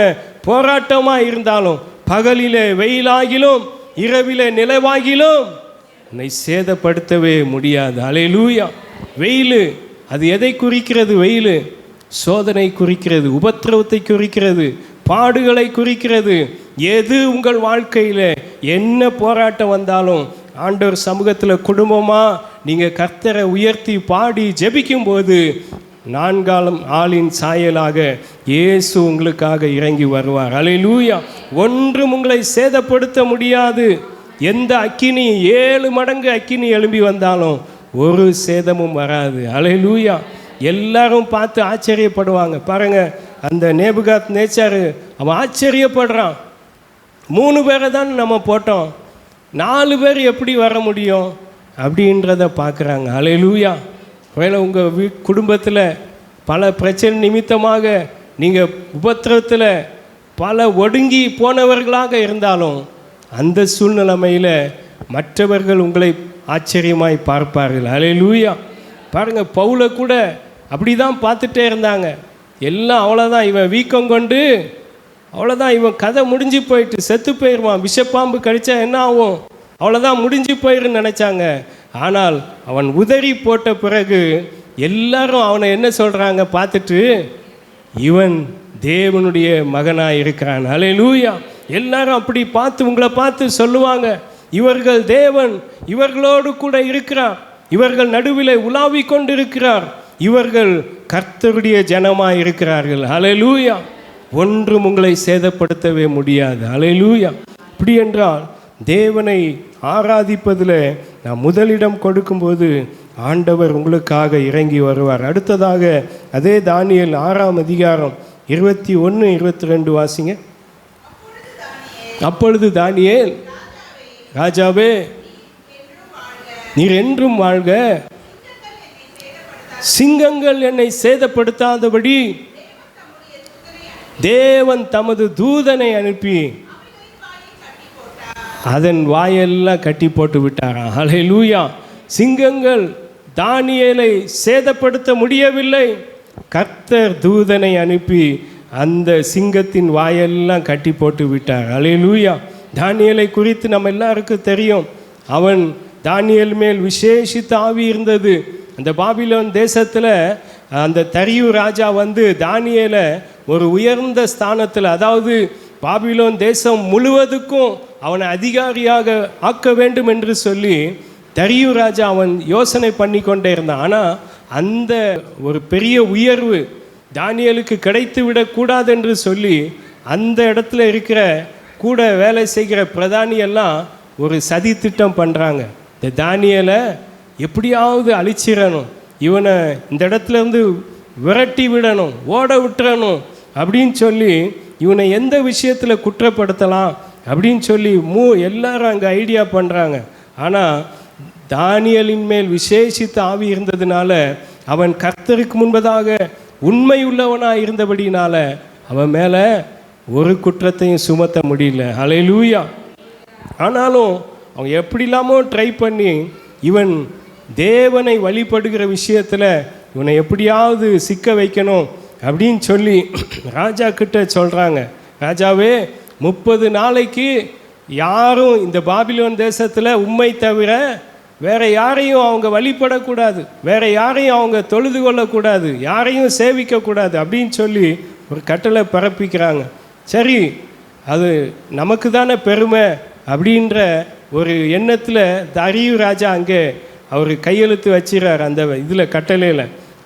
போராட்டமாக இருந்தாலும், பகலிலே வெயிலாகிலும் இரவிலே நிலவாகிலும் என்னை சேதப்படுத்தவே முடியாது. ஹல்லேலூயா. வெயில் அது எதை குறிக்கிறது? வெயில் சோதனை குறிக்கிறது, உபத்திரவத்தை குறிக்கிறது, பாடுகளை குறிக்கிறது. எது உங்கள் வாழ்க்கையில் என்ன போராட்டம் வந்தாலும் ஆண்டவர் சமூகத்தில் குடும்பமாக நீங்கள் கர்த்தரை உயர்த்தி பாடி ஜெபிக்கும்போது 4ஆம் ஆளின் சாயலாக இயேசு உங்களுக்காக இறங்கி வருவார். ஹல்லேலூயா. ஒன்றும் உங்களை சேதப்படுத்த முடியாது. எந்த அக்கினி 7 மடங்கு அக்கினி எழும்பி வந்தாலும் ஒரு சேதமும் வராது. ஹல்லேலூயா. எல்லாரும் பார்த்து ஆச்சரியப்படுவாங்க. பாருங்கள், அந்த நேபுகாத் நேச்சார் அவன் ஆச்சரியப்படுறான். 3 பேரை தான் நம்ம போட்டோம், 4 பேர் எப்படி வர முடியும் அப்படின்றத பார்க்குறாங்க. ஹல்லேலூயா. ஒருவேளை உங்கள் குடும்பத்தில் பல பிரச்சனை நிமித்தமாக நீங்கள் உபத்திரத்தில் பல ஒடுங்கி போனவர்களாக இருந்தாலும் அந்த சூழ்நிலைமையில் மற்றவர்கள் உங்களை ஆச்சரியமாய் பார்ப்பார்கள். ஹல்லேலூயா. பாருங்கள், பவுலை கூட அப்படி தான் பார்த்துட்டே இருந்தாங்க. எல்லாம் அவ்வளோதான், இவன் வீக்கம் கொண்டு அவ்வளோதான், இவன் கதை முடிஞ்சு போயிட்டு செத்து போயிடுவான், விஷப்பாம்பு கடித்தா என்ன ஆகும், அவ்வளோதான் முடிஞ்சு போயிடுன்னு நினச்சாங்க. ஆனால் அவன் உதறி போட்ட பிறகு எல்லாரும் அவனை என்ன சொல்கிறாங்க பார்த்துட்டு, இவன் தேவனுடைய மகனாக இருக்கிறான். ஹல்லேலூயா. எல்லாரும் அப்படி பார்த்து உங்களை பார்த்து சொல்லுவாங்க, இவர்கள் தேவன் இவர்களோடு கூட இருக்கிறார், இவர்கள் நடுவில் உலாவி கொண்டு இருக்கிறார், இவர்கள் கர்த்தருடைய ஜனமாக இருக்கிறார்கள். ஹல்லேலூயா. ஒன்றும் உங்களை சேதப்படுத்தவே முடியாது. ஹல்லேலூயா. இப்படி என்றால் தேவனை ஆராதிப்பதில் நான் முதலிடம் கொடுக்கும்போது ஆண்டவர் உங்களுக்காக இறங்கி வருவார். அடுத்ததாக அதே தானியேல் 6ஆம் அதிகாரம் 21, 22 வாசிங்க. அப்பொழுது தானியேல், ராஜாவே நீர் என்றும் வாழ்க, சிங்கங்கள் என்னை சேதப்படுத்தாதபடி தேவன் தமது தூதனை அனுப்பி அதன் வாயெல்லாம் கட்டி போட்டு விட்டாராம். ஹல்லேலூயா. சிங்கங்கள் தானியேலை சேதப்படுத்த முடியவில்லை. கர்த்தர் தூதனை அனுப்பி அந்த சிங்கத்தின் வாயெல்லாம் கட்டி போட்டு விட்டார். ஹல்லேலூயா. தானியேலை குறித்து நம்ம எல்லாருக்கும் தெரியும். அவன் தானியேல் மேல் விசேஷித்த ஆவி இருந்தது. அந்த பாபிலோன் தேசத்தில் அந்த தரியு ராஜா வந்து தானியேலை ஒரு உயர்ந்த ஸ்தானத்தில், அதாவது பாபிலோன் தேசம் முழுவதுக்கும் அவனை அதிகாரியாக ஆக்க வேண்டும் என்று சொல்லி தரியு ராஜா அவன் யோசனை பண்ணி கொண்டே இருந்தான். ஆனால் அந்த ஒரு பெரிய உயர்வு தானியேலுக்கு கிடைத்து விடக்கூடாது என்று சொல்லி அந்த இடத்துல இருக்கிற கூட வேலை செய்கிற பிரதானி எல்லாம் ஒரு சதி திட்டம் பண்ணுறாங்க. இந்த தானியேலை எப்படியாவது அழிச்சிடணும், இவனை இந்த இடத்துல இருந்து விரட்டி விடணும், ஓட விட்டுறணும் அப்படின்னு சொல்லி இவனை எந்த விஷயத்தில் குற்றப்படுத்தலாம் அப்படின்னு சொல்லி எல்லாரும் அங்கே ஐடியா பண்ணுறாங்க. ஆனால் தானியேலின் மேல் விசேஷித்த ஆவி இருந்ததுனால, அவன் கர்த்தருக்கு முன்பதாக உண்மை உள்ளவனாக இருந்தபடினால அவன் மேலே ஒரு குற்றத்தையும் சுமத்த முடியல. ஹல்லேலூயா. ஆனாலும் அவன் எப்படிலாமோ ட்ரை பண்ணி இவன் தேவனை வழிபடுகிற விஷயத்தில் இவனை எப்படியாவது சிக்க வைக்கணும் அப்படின்னு சொல்லி ராஜா கிட்ட சொல்கிறாங்க. ராஜாவே, 30 நாளைக்கு யாரும் இந்த பாபிலோன் தேசத்தில் உம்மை தவிர வேற யாரையும் அவங்க வழிபடக்கூடாது, வேற யாரையும் அவங்க தொழுது கொள்ளக்கூடாது, யாரையும் சேவிக்கக்கூடாது அப்படின்னு சொல்லி ஒரு கட்டளை பிறப்பிக்கிறாங்க. சரி, அது நமக்கு தானே பெருமை அப்படின்ற ஒரு எண்ணத்தில் தரியு ராஜா அங்கே அவர் கையெழுத்து வச்சிடறார். அந்த இதில் கட்டளையில்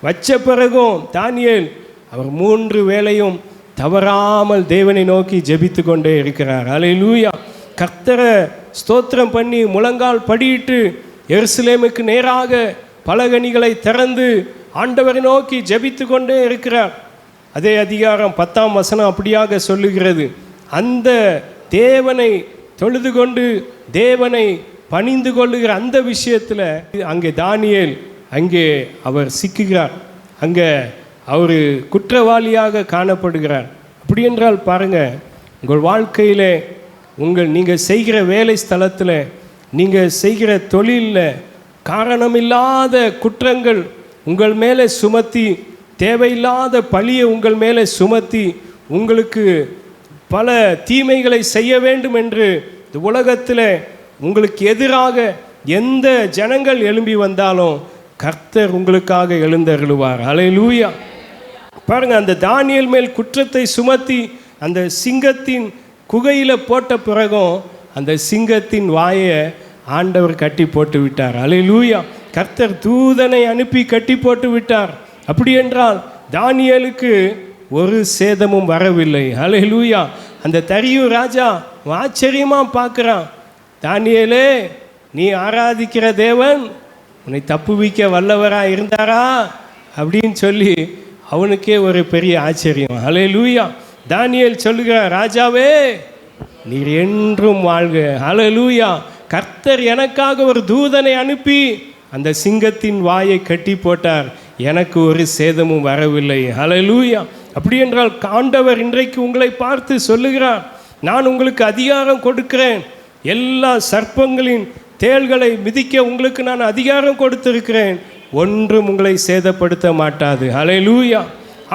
வச்ச பிறகும் தானியேல் அவர் 3 வேளையும் தவறாமல் தேவனை நோக்கி ஜெபித்து கொண்டே இருக்கிறார். ஹல்லேலூயா. கர்த்தரை ஸ்தோத்திரம் பண்ணி முழங்கால் படியிட்டு எருசலேமுக்கு நேராக பலகணிகளை திறந்து ஆண்டவரை நோக்கி ஜெபித்து கொண்டே இருக்கிறார். அதே அதிகாரம் 10ஆம் வசனம் அப்படியாக சொல்லுகிறது. அந்த தேவனை தொழுது கொண்டு தேவனை பணிந்து கொள்ளுகிற அந்த விஷயத்தில் அங்கே தானியேல் அங்கே அவர் சிக்குகிறார். அங்கே அவர் குற்றவாளியாக காணப்படுகிறார். அப்படி என்றால் பாருங்கள், உங்கள் வாழ்க்கையில் நீங்கள் செய்கிற வேலை ஸ்தலத்தில், நீங்கள் செய்கிற தொழிலில் காரணமில்லாத குற்றங்கள் உங்கள் மேலே சுமத்தி, தேவையில்லாத பழியை உங்கள் மேலே சுமத்தி உங்களுக்கு பல தீமைகளை செய்ய வேண்டும் என்று இந்த உலகத்தில் உங்களுக்கு எதிராக எந்த ஜனங்கள் எழும்பி வந்தாலும் கர்த்தர் உங்களுக்காக எழுந்தருளுவார். ஹல்லேலூயா. பாருங்க, அந்த தானியேல் மேல் குற்றத்தை சுமத்தி அந்த சிங்கத்தின் குகையில் போட்ட பிறகும் அந்த சிங்கத்தின் வாயை ஆண்டவர் கட்டி போட்டு விட்டார். ஹல்லேலூயா. கர்த்தர் தூதனை அனுப்பி கட்டி போட்டு விட்டார். அப்படி என்றால் தானியேலுக்கு ஒரு சேதமும் வரவில்லை. ஹல்லேலூயா. அந்த தரியு ராஜா ஆச்சரியமாக பார்க்குறான், தானியேலே, நீ ஆராதிக்கிற தேவன் உன்னை தப்புவிக்க வல்லவராக இருந்தாரா அப்படின்னு சொல்லி அவனுக்கே ஒரு பெரிய ஆச்சரியம். ஹல்லேலூயா. தானியேல் சொல்லுகிறார், ராஜாவே நீர் என்றும் வாழ்க. ஹல்லேலூயா. கர்த்தர் எனக்காக ஒரு தூதனை அனுப்பி அந்த சிங்கத்தின் வாயை கட்டி போட்டார், எனக்கு ஒரு சேதமும் வரவில்லை. ஹல்லேலூயா. அப்படி என்றால் ஆண்டவர் இன்றைக்கு உங்களை பார்த்து சொல்லுகிறார், நான் உங்களுக்கு அதிகாரம் கொடுக்கிறேன், எல்லா சர்ப்பங்களின் தேள்களை மிதிக்க உங்களுக்கு நான் அதிகாரம் கொடுத்திருக்கிறேன், ஒன்றும் உங்களை சேதப்படுத்த மாட்டாது. ஹல்லேலூயா.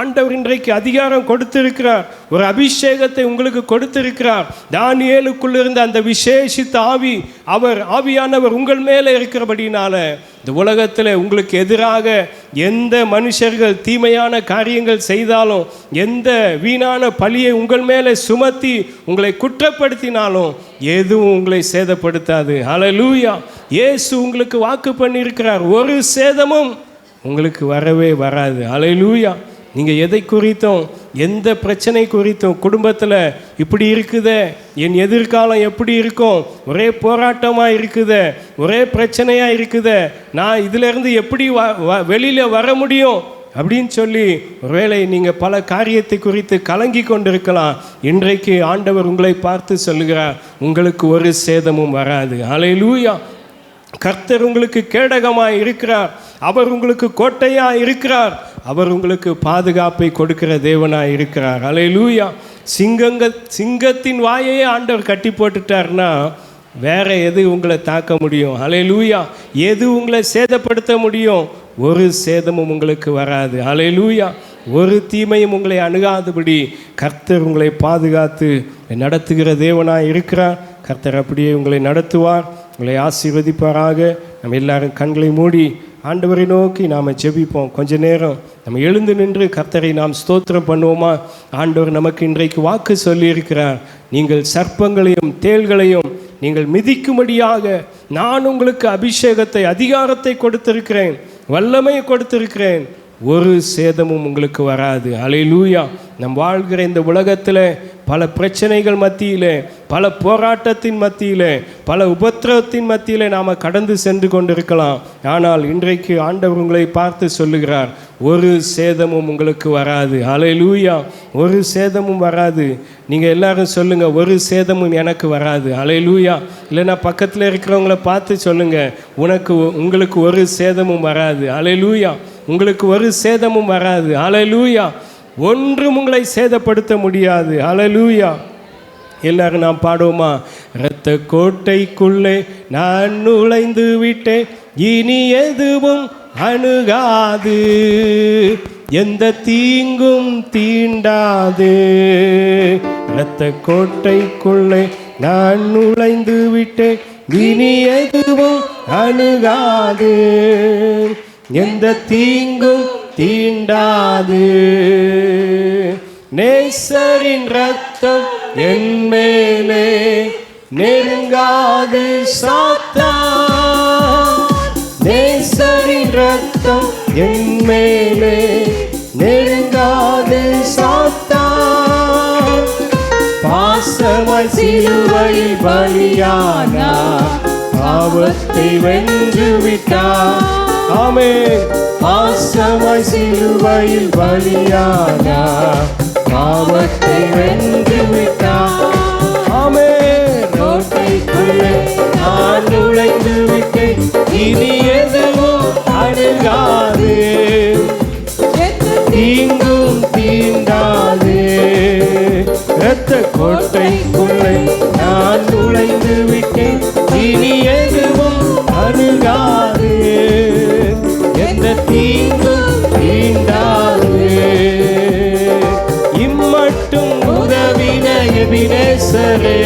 ஆண்டவர் இன்றைக்கு அதிகாரம் கொடுத்திருக்கிறார், ஒரு அபிஷேகத்தை உங்களுக்கு கொடுத்திருக்கிறார். தானியேலுக்குள்ள இருந்த அந்த விசேஷித்த ஆவி, அவர் ஆவியானவர் உங்கள் மேலே இருக்கிறபடினால இந்த உலகத்தில் உங்களுக்கு எதிராக எந்த மனுஷர்கள் தீமையான காரியங்கள் செய்தாலும், எந்த வீணான பழியை உங்கள் மேலே சுமத்தி உங்களை குற்றப்படுத்தினாலும் எதுவும் உங்களை சேதப்படுத்தாது. ஹல்லேலூயா. இயேசு உங்களுக்கு வாக்கு பண்ணியிருக்கிறார், ஒரு சேதமும் உங்களுக்கு வரவே வராது. ஹல்லேலூயா. நீங்கள் எதை குறித்தும், எந்த பிரச்சனை குறித்தும், குடும்பத்தில் இப்படி இருக்குதே, என் எதிர்காலம் எப்படி இருக்கும், ஒரே போராட்டமாக இருக்குதே, ஒரே பிரச்சனையாக இருக்குதே, நான் இதிலேருந்து எப்படி வெளியில் வர முடியும் அப்படின்னு சொல்லி ஒருவேளை நீங்கள் பல காரியத்தை குறித்து கலங்கி கொண்டிருக்கலாம். இன்றைக்கு ஆண்டவர் உங்களை பார்த்து சொல்லுகிறார், உங்களுக்கு ஒரு சேதமும் வராது. அல்லேலூயா. கர்த்தர் உங்களுக்கு கேடகமாய் இருக்கிறார். அவர் உங்களுக்கு கோட்டையாக இருக்கிறார். அவர் உங்களுக்கு பாதுகாப்பை கொடுக்கிற தேவனாய் இருக்கிறார். அல்லேலூயா. சிங்கத்தின் வாயையே ஆண்டவர் கட்டி போட்டுட்டார்னா வேற எது உங்களை தாக்க முடியும்? அல்லேலூயா. எது உங்களை சேதப்படுத்த முடியும்? ஒரு சேதமும் உங்களுக்கு வராது. அல்லேலூயா. ஒரு தீமையும் உங்களை அணுகாதபடி கர்த்தர் உங்களை பாதுகாத்து நடத்துகிற தேவனாய் இருக்கிறார். கர்த்தர் அப்படியே உங்களை நடத்துவார், உங்களை ஆசீர்வதிப்பாராக. நம்ம எல்லாரும் கண்களை மூடி ஆண்டவரை நோக்கி நாம் ஜெபிப்போம். கொஞ்ச நேரம் நம்ம எழுந்து நின்று கர்த்தரை நாம் ஸ்தோத்திரம் பண்ணுவோமா? ஆண்டவர் நமக்கு இன்றைக்கு வாக்கு சொல்லியிருக்கிறார், நீங்கள் சர்ப்பங்களையும் தேள்களையும் நீங்கள் மிதிக்கும்படியாக நான் உங்களுக்கு அபிஷேகத்தை அதிகாரத்தை கொடுத்திருக்கிறேன், வல்லமையை கொடுத்திருக்கிறேன், ஒரு சேதமும் உங்களுக்கு வராது. அல்லேலூயா. நம் வாழ்கிற இந்த உலகத்தில் பல பிரச்சனைகள் மத்தியில், பல போராட்டத்தின் மத்தியில், பல உபத்திரவத்தின் மத்தியில் நாம் கடந்து சென்று கொண்டிருக்கலாம். ஆனால் இன்றைக்கு ஆண்டவர் உங்களை பார்த்து சொல்லுகிறார், ஒரு சேதமும் உங்களுக்கு வராது. அல்லேலூயா. ஒரு சேதமும் வராது. நீங்கள் எல்லாரும் சொல்லுங்கள், ஒரு சேதமும் எனக்கு வராது. அல்லேலூயா. இல்லைன்னா பக்கத்தில் இருக்கிறவங்கள பார்த்து சொல்லுங்கள், உங்களுக்கு ஒரு சேதமும் வராது. அல்லேலூயா. உங்களுக்கு ஒரு சேதமும் வராது. அல்லேலூயா. ஒன்றும் உங்களை சேதப்படுத்த முடியாது. அல்லேலூயா. எல்லாரும் நாம் பாடுவோமா? இரத்த கோட்டைக்குள்ளே நான் நுழைந்து விட்டேன், இனி எதுவும் அணுகாது, எந்த தீங்கும் தீண்டாது. இரத்த கோட்டைக்குள்ளே நான் நுழைந்து விட்டேன், இனி எதுவும் அணுகாது, எந்த தீங்கும் தீண்டாது. நேசரின் ரத்தம் என் மேலே நெருங்காது சாத்தான், நேசரின் ரத்தம் என் மேலே நெருங்காது சாத்தான். பாசமாய் சிலுவையில் பலியானார், பாவத்தை வென்று விட்டார். ஆமென். பாசமாய் சிலுவையில் பலியானார், பாவத்தை வென்று விட்டார். ஆமென். கோட்டைக்குள்ளே நான் நுழைந்து விட்டேன், இனி எதுவும் அணுகாது, தீங்கும் தீண்டாது. இரத்த கோட்டைக்குள்ளே நான் நுழைந்து விட்டேன், இனி எதுவும் அணுகாது, எந்த தீங்கும் தீண்டாது. இம்மட்டும் உதவின எபினேசரே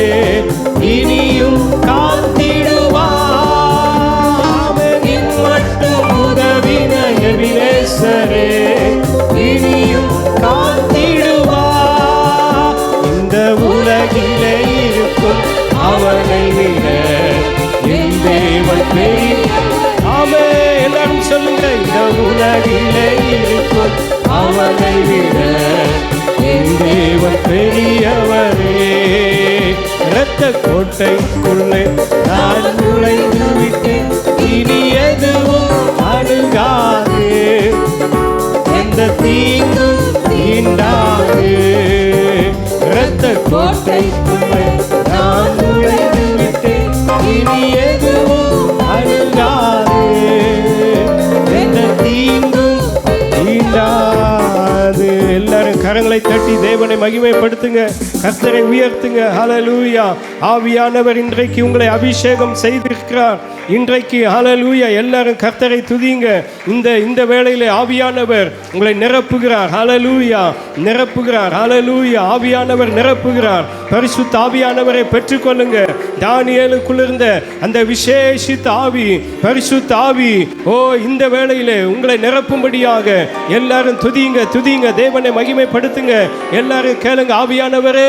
இனியும் காத்திடுவார். இம்மட்டும் உதவின எபினேசரே இனியும் காத்திடுவார். இந்த உலகிலே இருக்கும் அவனை விட என் தேவன் பெரிய. ஆமே. எல்லாரும் சொல்லுங்க, இந்த உலகிலே இருக்கும் அவனை விட என் தேவன் பெரியவரே. இரத்த கோட்டைக்குள்ளே நான் நுழைந்து விட்டேன், இனி எதுவும் அணுகாது, எந்த தீங்கும் தீண்டாது. இரத்த கோட்டைக்குள்ளே நான் நுழைந்து விட்டேன், இனி எதுவும் அணுகாது, எந்த தீங்கும் தீண்டாது. எல்லாரும் கரங்களை தட்டி தேவனை மகிமைப்படுத்துங்க, கர்த்தரை உயர்த்துங்க. ஹல்லேலூயா. ஆவியானவர் இன்றைக்கு உங்களை அபிஷேகம் செய்திருக்கிறார். இன்றைக்கு ஹல்லேலூயா. எல்லாரும் கர்த்தரை துதிங்க. இந்த வேளையிலே ஆவியானவர் உங்களை நிரப்புகிறார். ஹல்லேலூயா. நிரப்புகிறார். ஹல்லேலூயா. ஆவியானவர் நிரப்புகிறார். பரிசுத்த ஆவியானவரை பெற்றுக்கொள்ளுங்க. தானியேலுக்குள் இருந்த அந்த விசேஷித்த ஆவி, பரிசுத்த ஆவி இந்த வேளையிலே உங்களை நிரப்பும்படியாக எல்லாரும் துதிங்க, துதிங்க, தேவனை மகிமைப்படுத்துங்க. எல்லாரும் கேளுங்க, ஆவியானவரே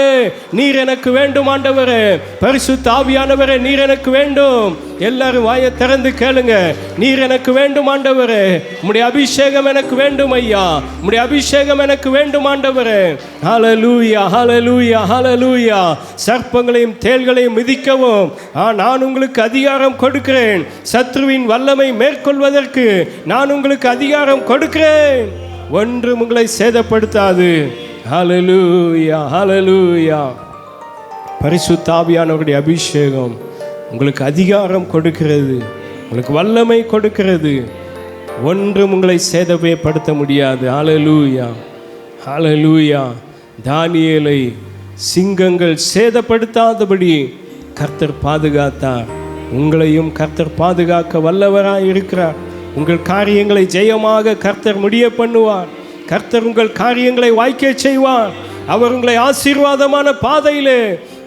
நீர் எனக்கு வேண்டும், ஆண்டவரே பரிசுத்த ஆவியானவரே நீர் எனக்கு வேண்டும். எல்லாரும் வாயை திறந்து கேளுங்க, நீர் எனக்கு வேண்டும் ஆண்டவரே, உம்முடைய அபிஷேகம் எனக்கு வேண்டும் ஐயா, உம்முடைய அபிஷேகம் எனக்கு வேண்டும் ஆண்டவரே. ஹல்லேலூயா, ஹல்லேலூயா, ஹல்லேலூயா. சர்ப்பங்களையும் தேள்களையும் மிதிக்கவும் நான் உங்களுக்கு அதிகாரம் கொடுக்கிறேன். சத்ருவின் வல்லமை மேற்கொள்வதற்கு நான் உங்களுக்கு அதிகாரம் கொடுக்கிறேன். ஒன்றும் உங்களை சேதப்படுத்தாது. ஹல்லேலூயா, ஹல்லேலூயா. பரிசுத்த ஆவியானவருடைய அபிஷேகம் உங்களுக்கு அதிகாரம் கொடுக்கிறது, உங்களுக்கு வல்லமை கொடுக்கிறது. ஒன்றும் உங்களை சேதப்படுத்த முடியாது. ஹல்லேலூயா, ஹல்லேலூயா. தானியேலை சிங்கங்கள் சேதப்படுத்தாதபடி கர்த்தர் பாதுகாத்தார். உங்களையும் கர்த்தர் பாதுகாக்க வல்லவராய் இருக்கிறார். உங்கள் காரியங்களை ஜெயமாக கர்த்தர் முடிய பண்ணுவார். கர்த்தர் உங்கள் காரியங்களை வாய்க்க செய்வார். அவர் உங்களை ஆசீர்வாதமான பாதையிலே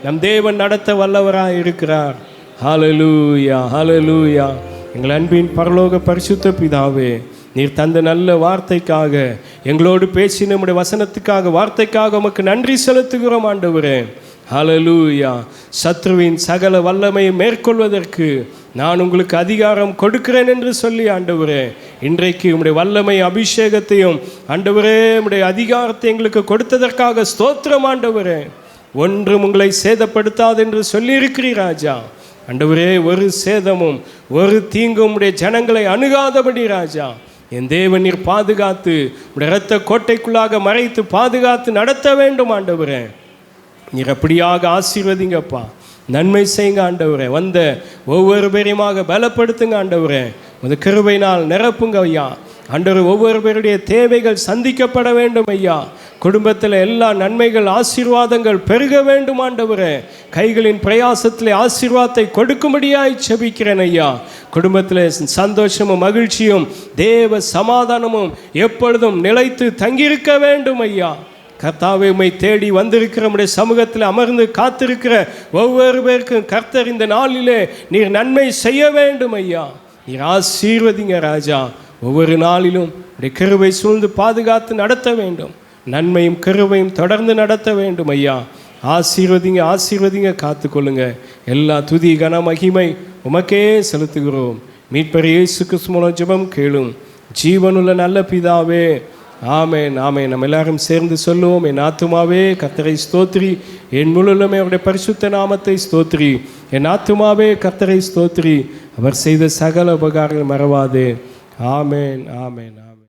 நம் தேவன் நடத்த வல்லவராய் இருக்கிறார். ஹல்லேலூயா, ஹல்லேலூயா. எங்கள் அன்பின் பரலோக பரிசுத்த பிதாவே, நீர் தந்த நல்ல வார்த்தைக்காக, எங்களோடு பேசி நம்முடைய வசனத்துக்காக, வார்த்தைக்காக உமக்கு நன்றி செலுத்துகிறோம் ஆண்டவரே. ஹல்லேலூயா. சத்ருவின் சகல வல்லமையை மேற்கொள்வதற்கு நான் உங்களுக்கு அதிகாரம் கொடுக்கிறேன் என்று சொல்லி ஆண்டவரே, இன்றைக்கு உம்முடைய வல்லமை அபிஷேகத்தையும் ஆண்டவரே உம்முடைய அதிகாரத்தை எங்களுக்கு கொடுத்ததற்காக ஸ்தோத்திரம் ஆண்டவரே. ஒன்றும் உங்களை சேதப்படுத்தாது என்று சொல்லியிருக்கிறீர் ராஜா. ஆண்டவரே, ஒரு சேதமும் ஒரு தீங்கும் உடைய ஜனங்களை அணுகாதபடி ராஜா என் தேவன் நீர் பாதுகாத்து உடைய இரத்த கோட்டைக்குள்ளாக மறைத்து பாதுகாத்து நடத்த வேண்டும் ஆண்டவரே. நீர் அப்படியாக ஆசீர்வதிங்கப்பா, நன்மை செய்யுங்க ஆண்டவரே. வந்த ஒவ்வொரு பேரையுமாக பலப்படுத்துங்க ஆண்டவரே. உமது கிருபையினால் நிரப்புங்க ஐயா. ஆண்டவர் ஒவ்வொரு பேருடைய தேவைகள் சந்திக்கப்பட வேண்டும் ஐயா. குடும்பத்தில் எல்லா நன்மைகள் ஆசீர்வாதங்கள் பெருக வேண்டும் ஆண்டவரே. கைகளின் பிரயாசத்திலே ஆசீர்வாதத்தை கொடுக்கும்படியாய் செபிக்கிறேன் ஐயா. குடும்பத்தில் சந்தோஷமும் மகிழ்ச்சியும் தேவ சமாதானமும் எப்பொழுதும் நிலைத்து தங்கியிருக்க வேண்டும் ஐயா. கர்த்தாவே, உம்மை தேடி வந்திருக்கிற நம்முடைய சமூகத்தில் அமர்ந்து காத்திருக்கிற ஒவ்வொரு பேருக்கும் கர்த்தர் இந்த நாளிலே நீர் நன்மை செய்ய வேண்டும் ஐயா. நீர் ஆசீர்வதிங்க ராஜா. ஒவ்வொரு நாளிலும் உடைய கிருபை சூழ்ந்து பாதுகாத்து நடத்த வேண்டும். நன்மையும் கிருபையும் தொடர்ந்து நடத்த வேண்டும் ஐயா. ஆசீர்வதிங்க, ஆசீர்வதிங்க, காத்துக்கொள்ளுங்க. எல்லா துதி கன மகிமை உமக்கே செலுத்துகிறோம். மீட்பர் இயேசு கிறிஸ்து மூலம் ஜெபம் கேளும் ஜீவனுள்ள நல்ல பிதாவே, ஆமேன், ஆமேன். நம்ம எல்லாரும் சேர்ந்து சொல்லுவோம். என் ஆத்துமாவே கர்த்தரை ஸ்தோத்திரி, என் முழுமே அவருடைய பரிசுத்த நாமத்தை ஸ்தோத்திரி. என் ஆத்துமாவே கர்த்தரை ஸ்தோத்திரி, அவர் செய்த சகல உபகாரங்கள் மறவாதே. ஆமேன், ஆமேன், ஆமேன்.